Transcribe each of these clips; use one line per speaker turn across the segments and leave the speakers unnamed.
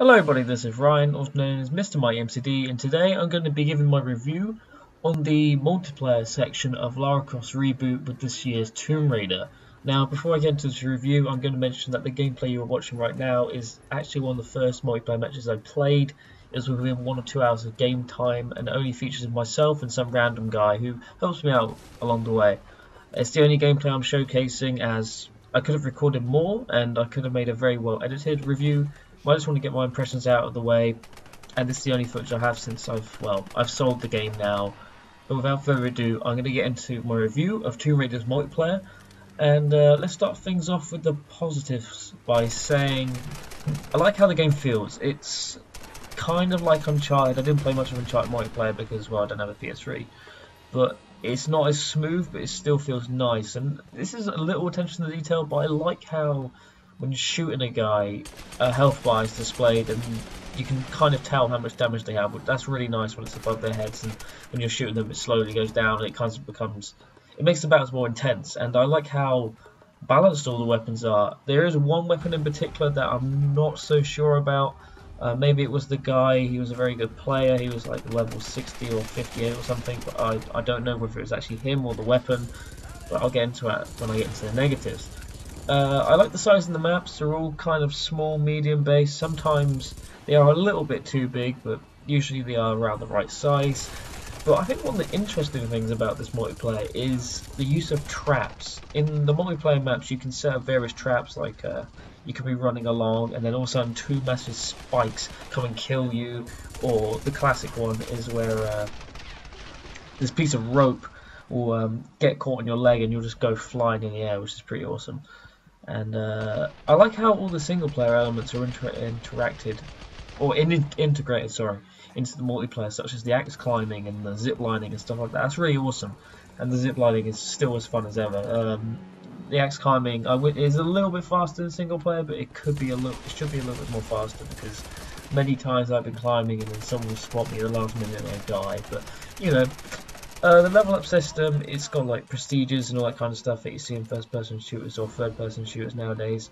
Hello everybody, this is Ryan, also known as Mr. Mike MCD, and today I'm going to be giving my review on the multiplayer section of Lara Croft Reboot with this year's Tomb Raider. Now, before I get into this review, I'm going to mention that the gameplay you're watching right now is actually one of the first multiplayer matches I played. It was within 1 or 2 hours of game time, and only features myself and some random guy who helps me out along the way. It's the only gameplay I'm showcasing, as I could have recorded more and I could have made a very well edited review. I just want to get my impressions out of the way, and this is the only footage I have since I've sold the game now. But without further ado, I'm going to get into my review of Tomb Raider's multiplayer, and let's start things off with the positives by saying I like how the game feels. It's kind of like Uncharted. I didn't play much of Uncharted multiplayer because, well, I don't have a PS3, but it's not as smooth, but it still feels nice. And this is a little attention to detail, but I like how when you're shooting a guy, a health bar is displayed and you can kind of tell how much damage they have, but that's really nice when it's above their heads, and when you're shooting them it slowly goes down and it kind of becomes, it makes the battles more intense. And I like how balanced all the weapons are. There is one weapon in particular that I'm not so sure about. Maybe it was the guy, he was a very good player, he was like level 60 or 58 or something, but I don't know whether it was actually him or the weapon, but I'll get into that when I get into the negatives. I like the size of the maps. They're all kind of small, medium based. Sometimes they are a little bit too big, but usually they are around the right size. But I think one of the interesting things about this multiplayer is the use of traps. In the multiplayer maps you can set up various traps, like you can be running along and then all of a sudden two massive spikes come and kill you, or the classic one is where this piece of rope will get caught in your leg and you'll just go flying in the air, which is pretty awesome. And I like how all the single player elements are integrated into the multiplayer, such as the axe climbing and the zip lining and stuff like that. That's really awesome, and the zip lining is still as fun as ever. The axe climbing is a little bit faster than single player, but it should be a little bit more faster, because many times I've been climbing and then someone will spot me at the last minute and I die. But you know. The level up system, it's got like prestiges and all that kind of stuff that you see in first person shooters or third person shooters nowadays,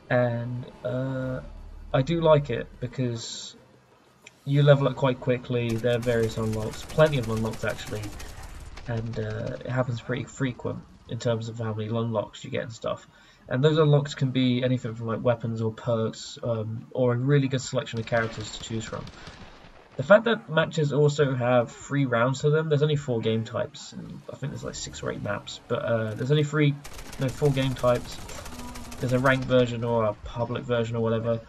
and I do like it because you level up quite quickly. There are various unlocks, plenty of unlocks actually, and it happens pretty frequent in terms of how many unlocks you get and stuff. And those unlocks can be anything from like weapons or perks, or a really good selection of characters to choose from. The fact that matches also have 3 rounds to them, there's only 4 game types, and I think there's like 6 or 8 maps, but there's only 4 game types. There's a ranked version or a public version or whatever,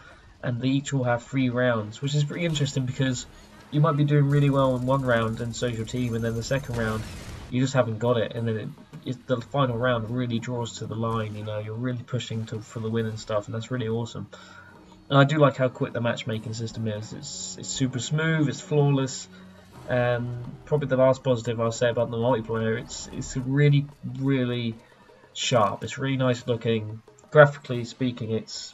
and they each will have 3 rounds, which is pretty interesting because you might be doing really well in one round and so's your team, and then the second round you just haven't got it, and then the final round really draws to the line. You know, you're really pushing for the win and stuff, and that's really awesome. And I do like how quick the matchmaking system is. It's super smooth, it's flawless, and probably the last positive I'll say about the multiplayer, it's really, really sharp. It's really nice looking. Graphically speaking, it's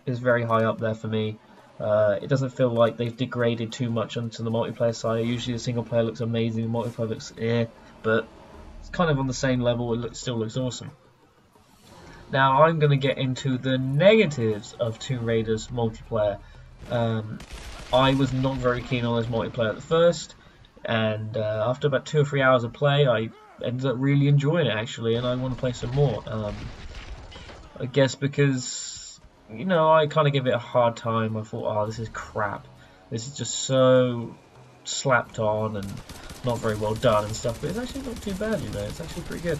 very high up there for me. It doesn't feel like they've degraded too much onto the multiplayer side. Usually the single player looks amazing, the multiplayer looks but it's kind of on the same level. It still looks awesome. Now I'm going to get into the negatives of Tomb Raider's multiplayer. I was not very keen on this multiplayer at first, and after about 2 or 3 hours of play I ended up really enjoying it actually, and I want to play some more. I guess because, you know, I kind of give it a hard time. I thought, oh, this is crap. This is just so slapped on and not very well done and stuff, but it's actually not too bad, you know, it's actually pretty good.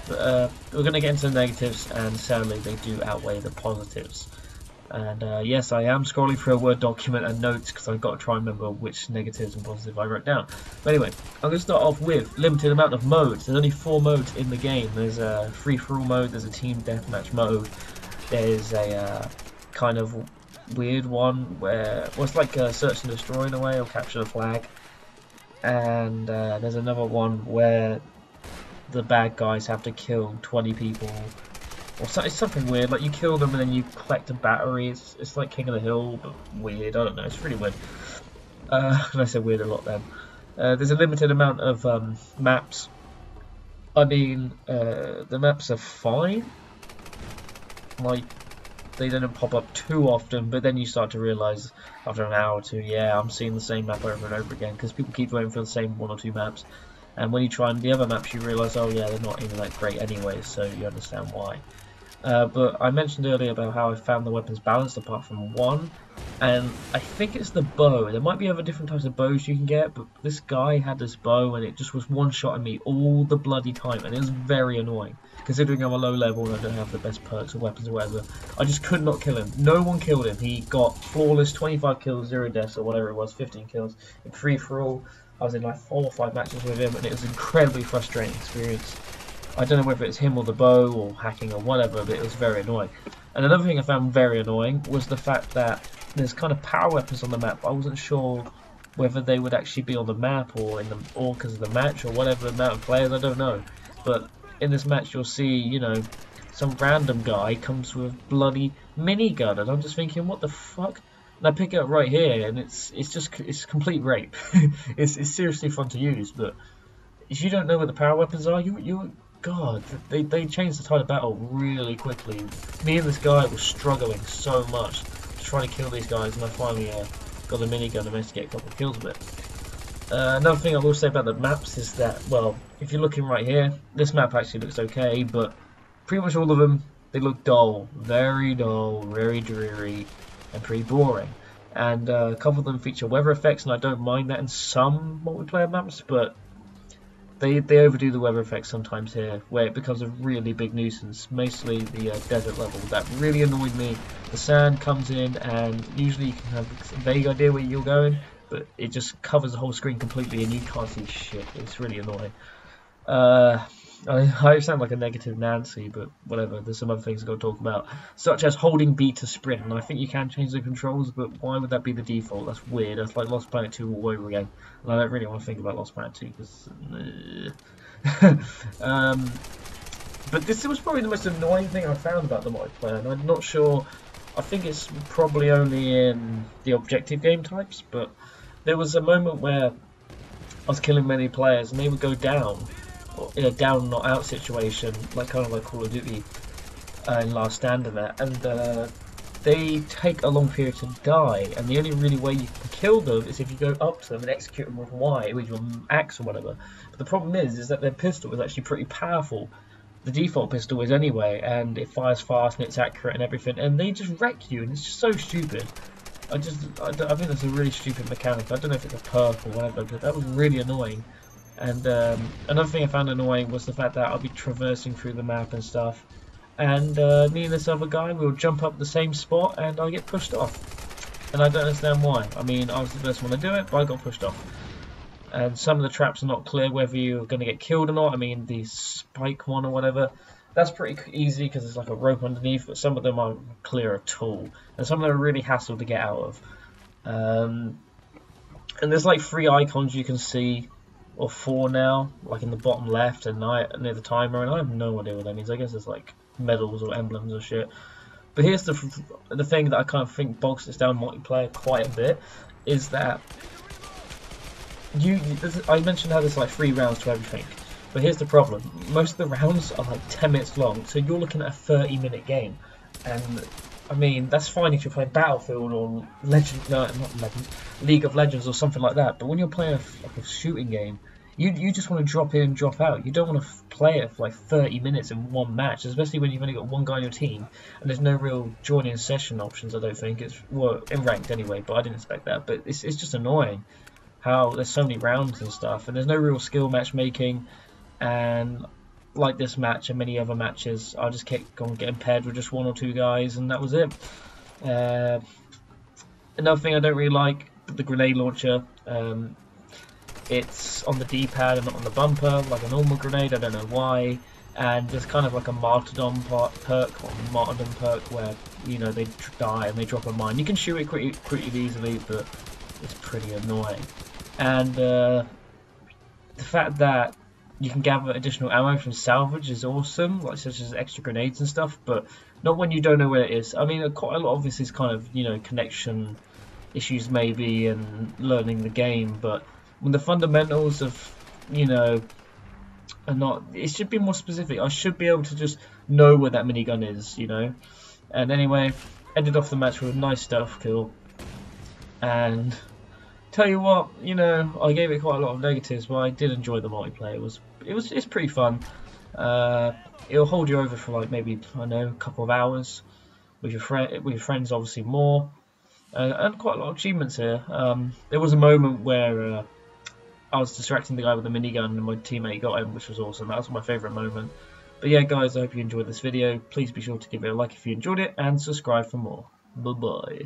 But we're going to get into the negatives, and sadly they do outweigh the positives. And yes, I am scrolling through a Word document and notes because I've got to try and remember which negatives and positives I wrote down. But anyway, I'm going to start off with limited amount of modes. There's only 4 modes in the game. There's a free-for-all mode, there's a team deathmatch mode, there's a kind of weird one where, well, it's like search and destroy in a way, or capture the flag. And there's another one where the bad guys have to kill 20 people, or so, it's something weird, like you kill them and then you collect a battery. It's like King of the Hill, but weird. I don't know, it's really weird. And I said weird a lot then. There's a limited amount of maps. I mean, the maps are fine. Like, they didn't pop up too often, but then you start to realise after an hour or two, yeah, I'm seeing the same map over and over again, because people keep voting for the same 1 or 2 maps, and when you try the other maps you realise, oh yeah, they're not even that great anyway, so you understand why. But I mentioned earlier about how I found the weapons balanced apart from one, and I think it's the bow. There might be other different types of bows you can get, but this guy had this bow and it just was one-shotting me all the bloody time, and it was very annoying. Considering I'm a low level and I don't have the best perks or weapons or whatever, I just could not kill him. No one killed him. He got flawless 25 kills, 0 deaths or whatever it was, 15 kills in free-for-all. I was in like 4 or 5 matches with him, and it was an incredibly frustrating experience. I don't know whether it's him or the bow or hacking or whatever, but it was very annoying. And another thing I found very annoying was the fact that there's kind of power weapons on the map, but I wasn't sure whether they would actually be on the map or in the because of the match or whatever amount of players, I don't know. But in this match you'll see, you know, some random guy comes with a bloody minigun, and I'm just thinking, what the fuck? And I pick it up right here, and it's complete rape. it's seriously fun to use, but if you don't know what the power weapons are, God, they changed the tide of battle really quickly. Me and this guy were struggling so much to try to kill these guys, and I finally got the minigun and managed to get a couple of kills with it. Another thing I will say about the maps is that, well, if you're looking right here, this map actually looks okay, but pretty much all of them, they look dull, very dreary, and pretty boring. And a couple of them feature weather effects, and I don't mind that in some multiplayer maps, but they overdo the weather effects sometimes here, where it becomes a really big nuisance. Mostly the desert level, that really annoyed me. The sand comes in, and usually you can have a vague idea where you're going, but it just covers the whole screen completely, and you can't see shit. It's really annoying. I sound like a negative Nancy, but whatever. There's some other things I've got to talk about, such as holding B to sprint. And I think you can change the controls, but why would that be the default? That's weird. That's like Lost Planet 2 all over again. And I don't really want to think about Lost Planet 2 because. But this was probably the most annoying thing I found about the multiplayer, and I'm not sure. I think it's probably only in the objective game types, but there was a moment where I was killing many players, and they would go down. In a down not out situation, like kind of like Call of Duty in Last Stand and that, and they take a long period to die, and the only really way you can kill them is if you go up to them and execute them with Y, with your axe or whatever. But the problem is that their pistol is actually pretty powerful. The default pistol is anyway, and it fires fast and it's accurate and everything, and they just wreck you, and it's just so stupid. I think that's a really stupid mechanic. I don't know if it's a perk or whatever, but that was really annoying. And another thing I found annoying was the fact that I'll be traversing through the map and stuff, and me and this other guy will jump up the same spot and I'll get pushed off, and I don't understand why. I mean, I was the first one to do it, but I got pushed off. And some of the traps are not clear whether you're going to get killed or not. I mean, the spike one or whatever, that's pretty easy because there's like a rope underneath, but some of them aren't clear at all, and some of them are really hassle to get out of. And there's like 3 icons you can see, or 4 now, like in the bottom left and near the timer, and I have no idea what that means. I guess it's like medals or emblems or shit. But here's the thing that I kind of think bogs this down multiplayer quite a bit, is that I mentioned how there's like 3 rounds to everything, but here's the problem. Most of the rounds are like 10 minutes long, so you're looking at a 30-minute game, and I mean, that's fine if you're playing Battlefield or League of Legends or something like that. But when you're playing like a shooting game, you just want to drop in and drop out. You don't want to play it for like 30 minutes in one match, especially when you've only got one guy on your team and there's no real join-in session options. I don't think it's, well, in ranked anyway, but I didn't expect that. But it's just annoying how there's so many rounds and stuff, and there's no real skill matchmaking. And like this match and many other matches, I just kept on getting paired with just 1 or 2 guys, and that was it. Another thing I don't really like, the grenade launcher. It's on the D-pad and not on the bumper, like a normal grenade. I don't know why. And there's kind of like a martyrdom perk, or martyrdom perk, where, you know, they die and they drop a mine. You can shoot it pretty easily, but it's pretty annoying. And the fact that you can gather additional ammo from salvage is awesome, like such as extra grenades and stuff, but not when you don't know where it is. I mean, quite a lot of this is kind of, you know, connection issues maybe and learning the game, but when the fundamentals of, you know, are not, it should be more specific. I should be able to just know where that minigun is, you know, And anyway, ended off the match with a nice stealth kill. And tell you what, you know, I gave it quite a lot of negatives, but I did enjoy the multiplayer. It's pretty fun. It'll hold you over for like maybe, I don't know, a couple of hours with your friends, obviously more, and quite a lot of achievements here. There was a moment where I was distracting the guy with the minigun and my teammate got him, which was awesome. That was my favourite moment. But yeah, guys, I hope you enjoyed this video. Please be sure to give it a like if you enjoyed it, and subscribe for more. Bye bye.